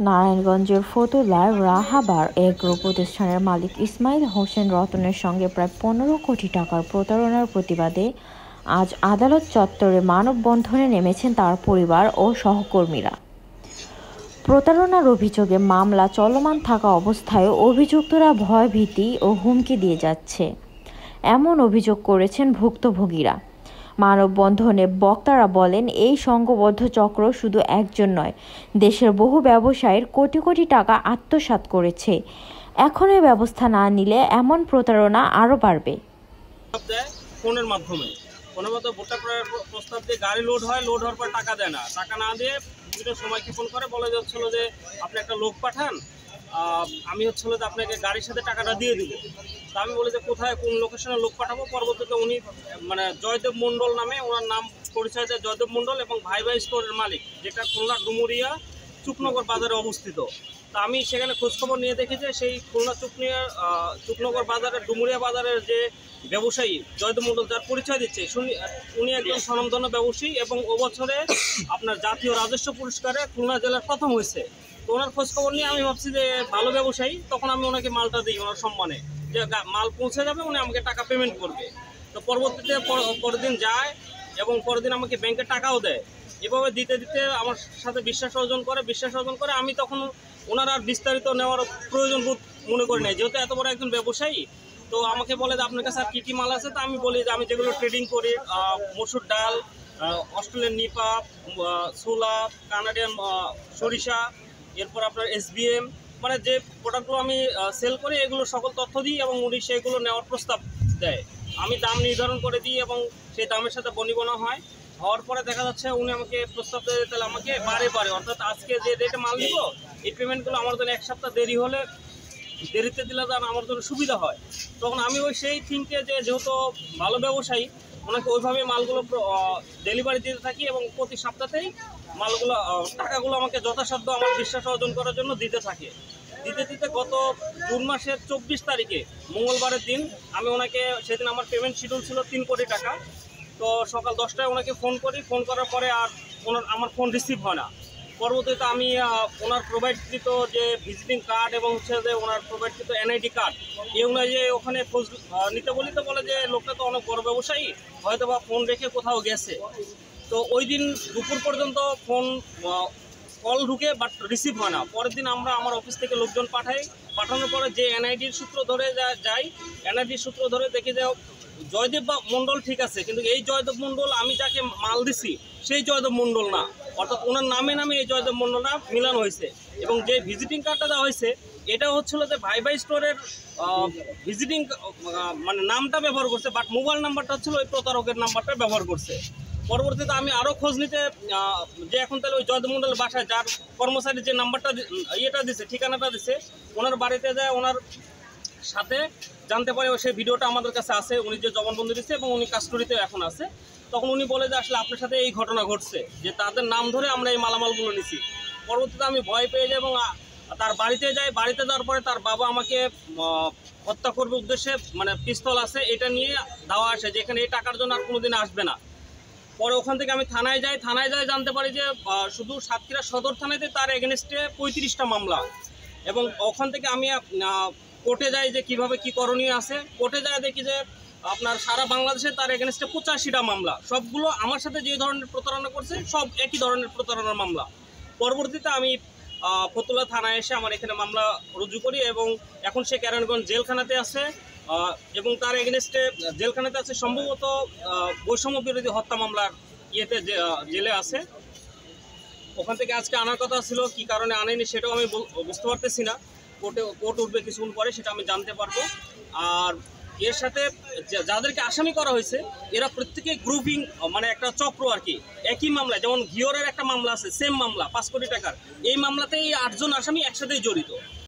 নারায়ণগঞ্জের ফতুল্লার রাহাবার এগ্রো প্রতিষ্ঠানের মালিক ইসমাইল হোসেন রতনের সঙ্গে প্রায় ১৫ কোটি টাকার প্রতারণার প্রতিবাদে আজ আদালত চত্বরে মানববন্ধনে নেমেছেন তার পরিবার ও সহকর্মীরা। প্রতারণার অভিযোগে মামলা চলমান থাকা অবস্থায় অভিযুক্তরা ভয়ভীতি ও হুমকি দিয়ে যাচ্ছে, এমন অভিযোগ করেছেন ভুক্তভোগীরা। মানববন্ধনে বক্তারা বলেন, এই সংঘবদ্ধ চক্র শুধু একজন নয়, দেশের বহু ব্যবসায়ীর কোটি কোটি টাকা আত্মসাৎ করেছে। এখন এই ব্যবস্থা না নিলে এমন প্রতারণা আরও বাড়বে। ফোনের মাধ্যমে ভোটার প্রস্তাব দিয়ে গাড়ি লোড হওয়ার পর টাকা দেয় না, টাকা না দিয়ে বিভিন্ন সময় ক্ষেপণ করে বলে যাচ্ছিল যে আপনি একটা লোক পাঠান, আমি যে আপনাকে গাড়ির সাথে টাকাটা দিয়ে দিব। তা আমি বলি যে কোথায় কোন লোকেশনে লোক পাঠাবো। পরবর্তীতে উনি জয়দেব মণ্ডল নামে, ওনার নাম পরিচয় দেয় জয়দেব মণ্ডল এবং ভাই স্টোরের মালিক, যেটা খুলনা ডুমুরিয়া চুকনগর বাজারে অবস্থিত। তা আমি সেখানে খোঁজখবর নিয়ে দেখি যে সেই খুলনা চুকনগর বাজারের ডুমুরিয়া বাজারের যে ব্যবসায়ী জয়দেব মণ্ডল যার পরিচয় দিচ্ছে, উনি একজন স্বনামধন্য ব্যবসায়ী এবং ও বছরে আপনার জাতীয় রাজস্ব পুরস্কারে খুলনা জেলার প্রথম হয়েছে। তো ওনার খোঁজখবর নিয়ে আমি ভাবছি যে ভালো ব্যবসায়ী, তখন আমি ওনাকে মালটা দিই ওনার সম্মানে, যে মাল পৌঁছে যাবে, উনি আমাকে টাকা পেমেন্ট করবে। তো পরবর্তীতে পরের দিন যায় এবং পরের দিন আমাকে ব্যাংকে টাকাও দেয়। এভাবে দিতে দিতে আমার সাথে বিশ্বাস অর্জন করে আমি তখন ওনার আর বিস্তারিত নেওয়ার প্রয়োজন বোধ মনে করি নাই, যেহেতু এত বড় একজন ব্যবসায়ী। তো আমাকে বলে যে আপনার কাছে আর কী কী মাল আছে। তো আমি বলি যে আমি যেগুলো ট্রেডিং করি, মসুর ডাল, অস্ট্রেলিয়ান নিপা, ছোলা, কানাডিয়ান সরিষা, এরপর আপনার SBM, মানে যে প্রোডাক্টগুলো আমি সেল করি এগুলো সকল তথ্য দিই এবং উনি সেগুলো নেওয়ার প্রস্তাব দেয়। আমি দাম নির্ধারণ করে দিই এবং সেই দামের সাথে বনিবনা হওয়ার পরে দেখা যাচ্ছে উনি আমাকে প্রস্তাব দেয়, তাহলে আমাকে বারে অর্থাৎ আজকে যে রেটে মাল দিব এই পেমেন্টগুলো আমার জন্য 1 সপ্তাহ দেরিতে দিলে যেন আমার জন্য সুবিধা হয়। তখন আমি সেই থিঙ্কে যেহেতু ভালো ব্যবসায়ী, ওনাকে ওইভাবে মালগুলো ডেলিভারি দিতে থাকি এবং প্রতি সপ্তাহতেই মালগুলো টাকাগুলো আমাকে যথাসাধ্য আমার বিশ্বাস অর্জন করার জন্য দিতে দিতে গত জুন মাসের 24 তারিখে মঙ্গলবারের দিন আমি ওনাকে, সেদিন আমার পেমেন্ট শিডিউল ছিল 3 কোটি টাকা। তো সকাল 10টায় ওনাকে ফোন করার পরে আর আমার ফোন রিসিভ হয় না। পরবর্তীতে আমি ওনার প্রোভাইডকৃত যে ভিজিটিং কার্ড এবং যে ওনার প্রোভাইডকৃত NID কার্ড এই অনুযায়ী ওখানে খোঁজ নিতে বলি। তো বলে যে লোকটা তো অনেক বড় ব্যবসায়ী, হয়তো বা ফোন রেখে কোথাও গেছে। তো ওই দিন দুপুর পর্যন্ত ফোন কল ঢুকে বাট রিসিভ হয় না। পরের দিন আমার অফিস থেকে লোকজন পাঠানোর পরে যে NID সূত্র ধরে NID সূত্র ধরে দেখি যে জয়দেব মণ্ডল ঠিক আছে, কিন্তু এই জয়দেব মণ্ডল আমি যাকে মাল দিছি সেই জয়দেব মণ্ডল না, অর্থাৎ ওনার নামে এই জয়দেব মণ্ডলটা মিলানো হয়েছে। এবং যে ভিজিটিং কার্ডটা দেওয়া হয়েছে এটা হচ্ছিল যে ভাই স্টোরের ভিজিটিং মানে নামটা ব্যবহার করছে, বাট মোবাইল নাম্বারটা হচ্ছিল ওই প্রতারকের নাম্বারটা ব্যবহার করছে। পরবর্তীতে আমি আরও খোঁজ নিতে যে এখন তাহলে ওই জয়দেব মণ্ডলের বাসায় যার কর্মচারী যে নাম্বারটা দিছে, ঠিকানাটা দিছে, ওনার বাড়িতে যায়, ওনার সাথে জানতে পারে সেই ভিডিওটা আমাদের কাছে আছে, উনি যে জবানবন্দি দিচ্ছে এবং উনি কাস্টডিতে এখন আছে। তখন উনি বলে যে আসলে আপনার সাথে এই ঘটনা ঘটছে, যে তাদের নাম ধরে আমরা এই মালামালগুলো নিছি। পরবর্তীতে আমি ভয় পেয়ে যাই এবং তার বাড়িতে যাওয়ার পরে তার বাবা আমাকে হত্যা করবে উদ্দেশ্যে, মানে পিস্তল আছে, এটা নিয়ে দাওয়া আসে যে এখানে এই টাকার জন্য আর কোনোদিন আসবে না। পরে ওখান থেকে আমি থানায় যাই জানতে পারি যে শুধু সাতক্ষীরা সদর থানাতে তার এগেনস্টে 35টা মামলা। এবং ওখান থেকে আমি কোর্টে যাই যে কিভাবে কি করণীয় আছে। কোর্টে যায় দেখি যে আপনার সারা বাংলাদেশে তার এগেনস্টে 85টা মামলা, সবগুলো আমার সাথে যে ধরনের প্রতারণা করছে সব একই ধরনের প্রতারণার মামলা। পরবর্তীতে আমি ফতুল্লা থানায় এসে আমার এখানে মামলা রুজু করি এবং এখন সে নারায়ণগঞ্জ জেলখানাতে আছে এবং তার এগেনস্টে জেলখানাতে আছে সম্ভবত বৈষম্য বিরোধী হত্যা মামলার জেলে আছে। ওখান থেকে আজকে আনার কথা ছিল, কি কারণে আনেনি সেটাও আমি বুঝতে পারতেছি না। কোর্ট উঠবে কিছুক্ষণ পরে, সেটা আমি জানতে পারবো। আর এর সাথে যাদেরকে আসামি করা হয়েছে এরা প্রত্যেকে গ্রুপিং, মানে একটা চক্র আর কি। একই মামলায়, যেমন ঘিওরের একটা মামলা আছে, সেম মামলা 5 কোটি টাকার, এই মামলাতে এই 8জন আসামি একসাথেই জড়িত।